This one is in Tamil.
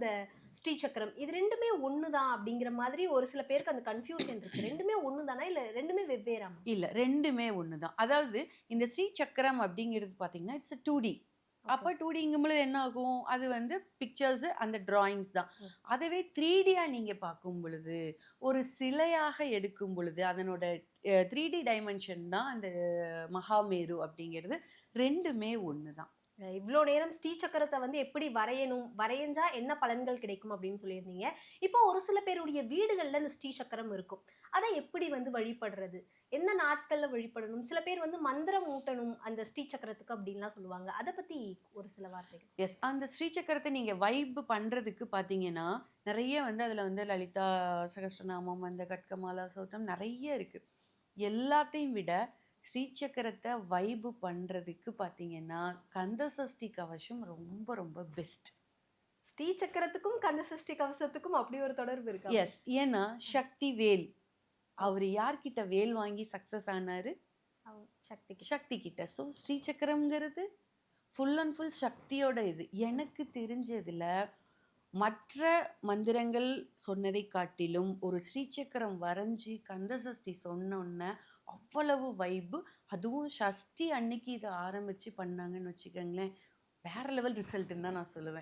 இந்த ஸ்ரீ சக்கரம் இது 2மே ஒண்ணு தான் அப்படிங்கிற மாதிரி ஒரு சில பேருக்கு அந்த கன்ஃப்யூஷன் இருக்கு. 2மே ஒண்ணு தானா? இல்ல 2மே வெவ்வேறாமா? இல்ல 2மே ஒண்ணு தான். அதாவது இந்த ஸ்ரீ சக்கரம் அப்படிங்கிறது பார்த்தீங்கன்னா, இட்ஸ் 2டி. ஓகே. அப்ப 2டிங்கும்பொழுது என்ன ஆகும்? அது வந்து பிக்சர்ஸ் அந்த டிராயிங்ஸ் தான். ம். அதுவே 3டியா நீங்க பார்க்கும் பொழுது, ஒரு சிலையாக எடுக்கும் பொழுது, அதனோட 3டி டைமென்ஷன் தான் அந்த மகாமேரு அப்படிங்கிறது. 2மே ஒண்ணு தான். இவ்ளோ நேரம் ஸ்ரீ சக்கரத்த வந்து எப்படி வரையணும்? வரைஞ்சா என்ன பலன்கள் கிடைக்கும் அப்படின்னு சொல்லியிருந்தீங்க. இப்போ ஒரு சில பேருடைய வீடுகள்ல இந்த ஸ்ரீ சக்கரம் இருக்கும். அத எப்படி வந்து வழிபடுறது? எந்த நாட்கள்ல வழிபடணும்? சில பேர் வந்து மந்திரம் ஊட்டணும் அந்த ஸ்ரீ சக்கரத்துக்கு அப்படின்லாம் சொல்லுவாங்க. அத பத்தி ஒரு சில வார்த்தைகள். எஸ். அந்த ஸ்ரீ சக்கரத்த நீங்க வைப் பண்றதுக்கு பார்த்தீங்கன்னா, நெறைய வந்து அதுல வந்து லலிதா சகஸ்ரநாமம், அந்த கட்கமாலா ஸ்தோத்திரம் நெறைய இருக்கு. எல்லாத்தையும் விட ஸ்ரீ சக்கரத்த வைப் பண்றதுக்கு பார்த்தீங்கன்னா, கந்த சஷ்டி கவசம் ரொம்ப ரொம்ப பெஸ்ட். ஸ்ரீ சக்கரத்துக்கும், கந்த சஷ்டி கவசத்துக்கும் அப்படி ஒரு தொடர்பு இருக்கா? எஸ். ஏன்னா சக்தி வேல். அவரு யார்கிட்ட வேல் வாங்கி சக்சஸ் ஆனாரு? சக்தி கிட்ட. சக்தி கிட்ட. ஸோ ஸ்ரீ சக்கரம்ங்கிறது ஃபுல் அண்ட் ஃபுல் சக்தியோட இது. எனக்கு தெரிஞ்சதுல மற்ற மந்திரங்கள் சொன்னதை காட்டிலும், ஒரு ஸ்ரீசக்கரம் வரைஞ்சு கந்தசஷ்டி சொன்னோன்ன, அவ்வளவு வைபு. அதுவும் சஷ்டி அன்னைக்கு இத ஆரம்பிச்சு பண்ணாங்கன்னு வச்சுக்கோங்களேன், வேற லெவல் ரிசல்ட்டுன்னு தான் நான் சொல்லுவேன்.